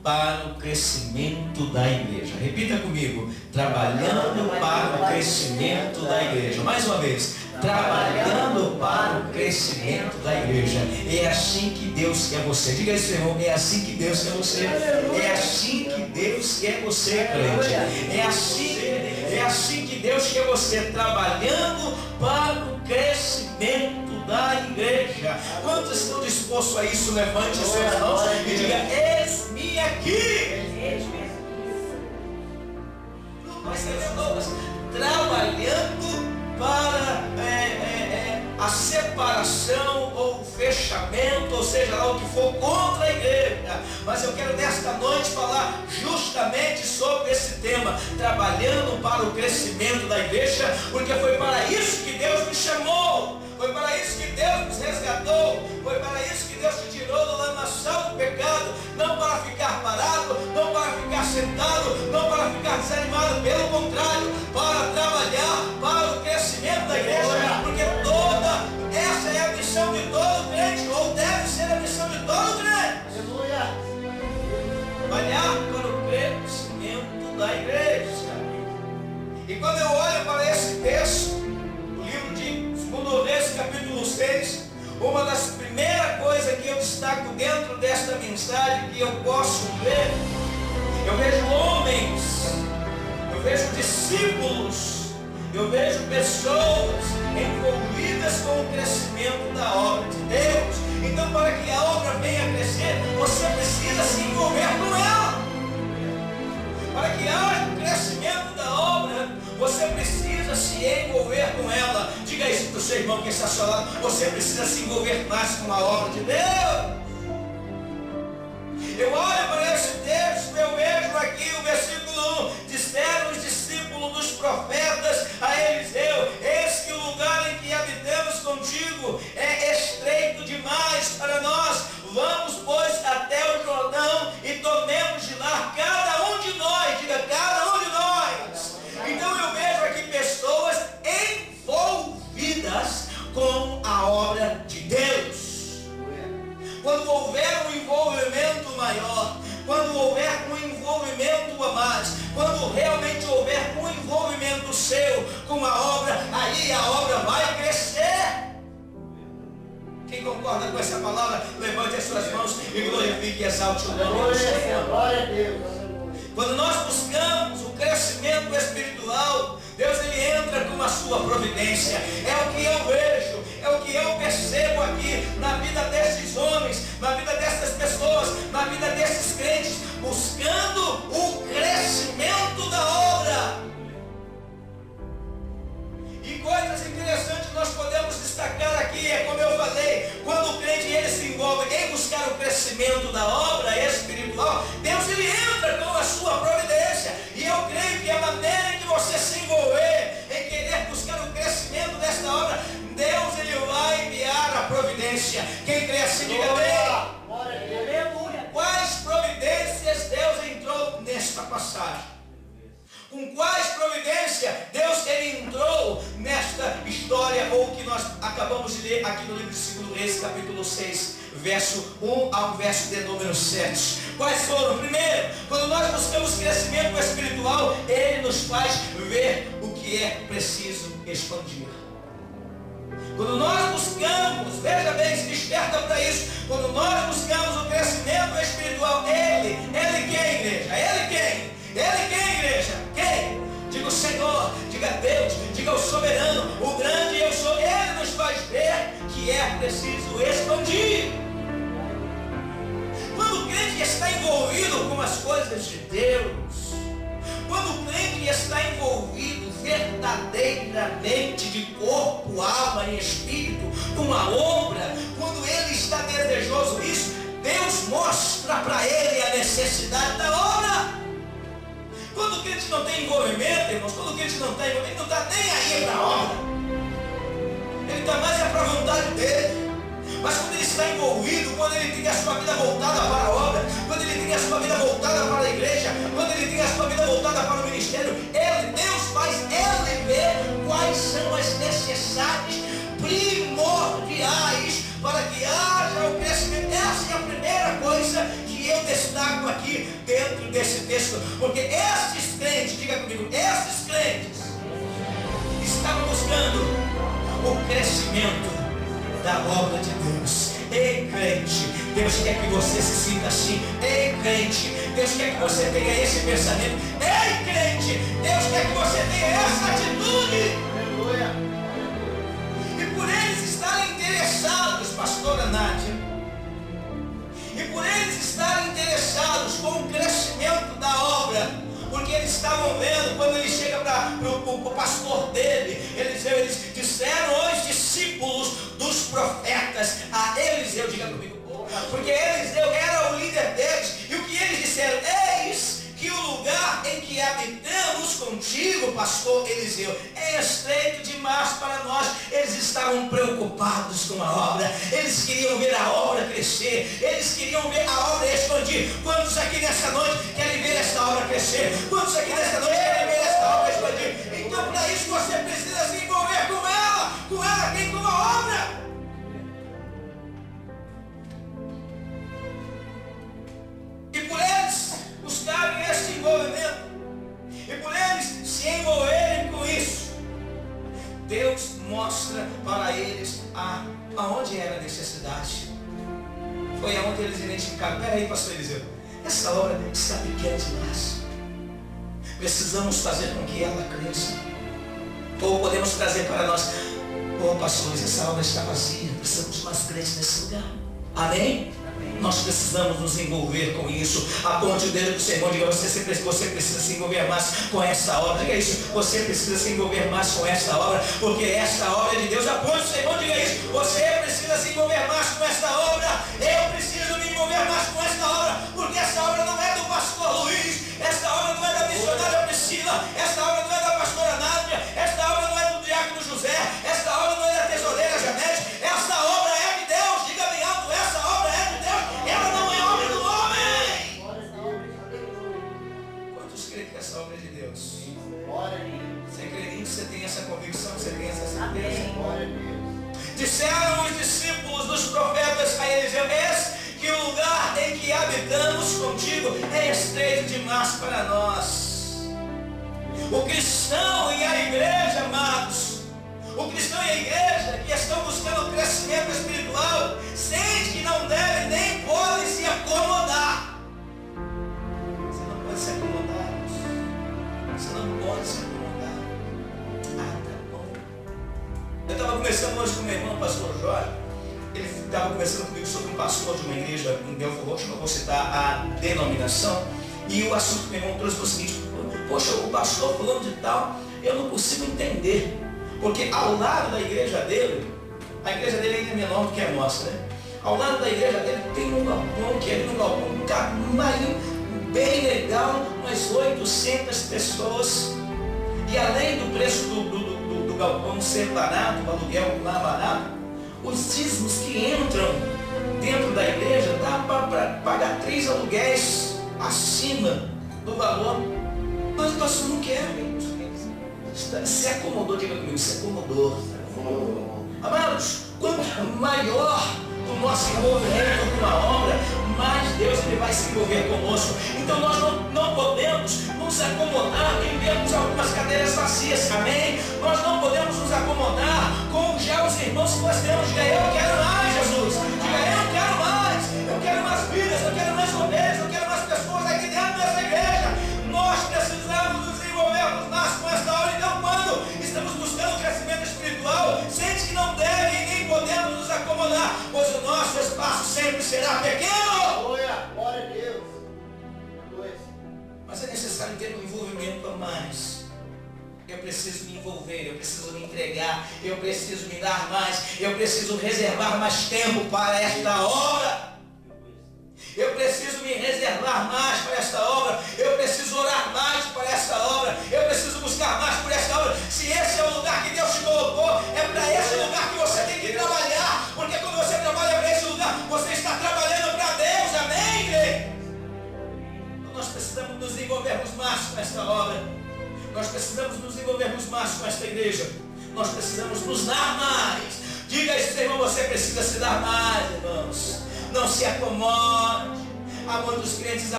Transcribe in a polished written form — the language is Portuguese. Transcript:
para o crescimento da igreja. Repita comigo: trabalhando para o crescimento da igreja. Mais uma vez: trabalhando para o crescimento da igreja. É assim que Deus quer você. Diga isso, irmão: é assim que Deus quer você. É assim que Deus quer você, crente. É assim que Deus quer você, trabalhando para o crescimento da igreja. Quantos estão dispostos a isso? Levante as suas mãos e diga: eis-me aqui. Trabalhando para a separação ou o fechamento, ou seja lá o que for, contra a igreja. Mas eu quero nesta noite falar justamente sobre esse tema, trabalhando para o crescimento da igreja, porque foi para isso que Deus me chamou, foi para isso que Deus nos resgatou, foi para isso que Deus te tirou da lamaçal do pecado, não para ficar parado, não para ficar sentado, não para ficar desanimado, pelo contrário, para trabalhar para o crescimento da igreja, porque essa é a missão de todo crente, ou deve ser a missão de todo crente. Trabalhar para o crescimento da igreja. E quando eu olho para esse texto, o livro de 2 Reis, capítulo 6, uma das primeiras coisas que eu destaco dentro desta mensagem que eu posso ver, eu vejo homens, eu vejo discípulos, eu vejo pessoas envolvidas com o crescimento da obra de Deus. Então, para que a obra venha a crescer, você precisa se envolver com ela. Para que haja o crescimento da obra, você precisa se envolver com ela. Diga isso para o seu irmão que está ao seu lado: você precisa se envolver mais com a obra de Deus. Eu olho para esse texto, eu vejo aqui o versículo 1: disseram os discípulos dos profetas a Eliseu: eis que o lugar em que habitamos contigo é estreito demais para nós. Vamos, pois, até o Jordão e tomemos de lá cada um de nós. Diga: cada um de nós. Então eu vejo aqui pessoas envolvidas com a obra de Deus. Quando houver um envolvimento maior, quando houver um envolvimento a mais, quando realmente houver um envolvimento seu com a obra, aí a obra vai crescer. Quem concorda com essa palavra, levante as suas mãos e glorifique e exalte o nome do Senhor. Glória a Deus. Quando nós buscamos o crescimento espiritual, Deus ele entra com a sua providência. É o que eu vejo, é o que eu percebo aqui na vida desses homens, na vida dessas pessoas, na vida desses crentes, buscando o crescimento da obra. E coisas interessantes nós podemos destacar aqui, é como eu falei, quando o crente ele se envolve em buscar o crescimento da obra espiritual, Deus ele entra com a sua providência. E eu creio que a maneira em que você se envolver em querer buscar o crescimento desta obra, Deus ele vai enviar a providência. Quem crê assim, diga amém. Quais providências Deus entrou nesta passagem? Com quais providências Deus ele entrou nesta história, ou que nós acabamos de ler aqui no livro de 2 Reis, capítulo 6, verso 1 ao verso de número 7. Quais foram? Primeiro, quando nós buscamos crescimento espiritual, ele nos faz ver o que é preciso expandir. Quando nós buscamos, veja bem, se desperta para isso. Quando nós buscamos o crescimento espiritual, ele quem, igreja? Ele quem? Ele quem, igreja? Quem? Diga o Senhor, diga Deus, diga o soberano, o grande eu sou. Ele nos faz ver que é preciso expandir. Quando o crente está envolvido com as coisas de Deus, quando o crente está envolvido verdadeiramente de corpo, alma e espírito com a obra, quando ele está desejoso disso, Deus mostra para ele a necessidade da obra. Quando o crente não tem envolvimento, irmãos, quando o crente não tem envolvimento, ele não está nem aí para a obra. Ele está mais para a vontade dele. Mas quando ele está envolvido, quando ele tem a sua vida voltada para a obra, quando ele tem a sua vida voltada para a igreja, quando ele tem a sua vida voltada para o ministério, Deus faz ele ver quais são as necessidades primordiais para que haja o crescimento. Essa é a primeira coisa que eu destaco obstáculo aqui dentro desse texto, porque estes crentes, diga comigo, estes crentes estavam buscando o crescimento da obra de Deus. Ei, crente, Deus quer que você se sinta assim. Ei, crente, Deus quer que você tenha esse pensamento. Ei, crente, Deus quer que você tenha essa atitude. Aleluia. E por eles estarem interessados, pastora Nádia, e por eles estarem interessados com o crescimento da obra, porque eles estavam vendo, quando ele chega para o pastor dele, eles disseram aos discípulos dos profetas, a Eliseu, diga comigo, porque Eliseu era o líder deles, e o que eles disseram? Eis que o lugar em que habitamos contigo, pastor Eliseu, é estreito demais para nós. Eles estavam preocupados com a obra, eles queriam ver a obra crescer, eles queriam ver a obra expandir. Quantos aqui nessa noite querem ver essa obra crescer? Quantos aqui nessa noite querem ver essa obra expandir? Então, para isso você precisa se envolver com ela quem? Com a obra. E por eles buscarem esse envolvimento, e por eles se envolverem com isso, Deus mostra para eles aonde era a necessidade. Foi aonde eles identificaram: peraí, pastor Eliseu, essa obra está pequena demais, precisamos fazer com que ela cresça. Ou podemos trazer para nós: pastores, essa obra está vazia, precisamos de mais crentes nesse lugar. Amém? Nós precisamos nos envolver com isso. Aponte o dedo para o seu irmão e diga: você precisa se envolver mais com essa obra. Diga isso: você precisa se envolver mais com essa obra, porque essa obra é de Deus. Aponte o seu irmão e diga isso: você precisa se envolver mais com essa obra. Eu preciso me envolver mais com essa obra, porque essa obra não é do pastor Luiz, essa obra não é da missionária Priscila, essa obra não é da pastora Nádia, essa obra não é do diácono José, essa obra não é da tesoureira Janete, essa obra é de Deus. Diga bem alto: essa obra é de Deus, ela não é obra do homem. Quantos creem que essa obra é de Deus? Você crê nisso? Você tem essa convicção? Você tem essa certeza? Disseram os discípulos dos profetas a Eliseu: eis que o lugar em que habitamos contigo é estreito demais para nós. O cristão e a igreja, amados, o cristão e a igreja que estão buscando o crescimento espiritual, sente que não devem nem podem se acomodar. Você não pode se acomodar. Você não pode se acomodar. Tá bom. Eu estava conversando hoje com meu irmão, o pastor Jorge. Ele estava conversando comigo sobre um pastor de uma igreja em Belfort Roxo, não vou citar a denominação, e o assunto que meu irmão trouxe foi o seguinte: poxa, o pastor falando de tal, eu não consigo entender, porque ao lado da igreja dele, a igreja dele ainda é menor do que a nossa, né? Ao lado da igreja dele tem um galpão, que é um galpão, um tamanho bem legal, umas 800 pessoas, e além do preço do galpão ser barato, o aluguel lá barato, os dízimos que entram dentro da igreja dá para pagar 3 aluguéis acima do valor. Mas o pastor não quer. Se acomodou, diga comigo, se acomodou. Amados, quanto maior o nosso envolvimento com a obra, mais Deus ele vai se envolver conosco. Então nós não podemos nos acomodar em vermos algumas cadeiras vazias, amém? Nós não podemos nos acomodar com já os irmãos que nós temos. Diga: eu quero mais, Jesus. Diga: eu quero mais vidas, eu quero mais ovelhas, eu quero mais pessoas aqui dentro dessa igreja. Nós precisamos nos envolvermos mais com essa obra. Então, quando estamos buscando o crescimento espiritual, sente que não deve e nem podemos nos acomodar, pois o nosso espaço sempre será pequeno. Glória a Deus. Mas é necessário ter um envolvimento a mais. Eu preciso me envolver, eu preciso me entregar, eu preciso me dar mais, eu preciso reservar mais tempo para esta obra. Eu preciso me reservar mais para esta obra. Eu preciso orar mais para esta obra. Eu preciso buscar mais por esta obra. Se esse é o lugar que Deus te colocou, é para esse lugar que você tem que trabalhar. Porque quando você trabalha para esse lugar, você está trabalhando para Deus. Amém, igreja? Então nós precisamos nos envolvermos mais com esta obra. Nós precisamos nos envolvermos mais com esta igreja. Nós precisamos nos dar mais. Diga isso, irmão, você precisa se dar mais, irmãos. Não se acomode. Há muitos crentes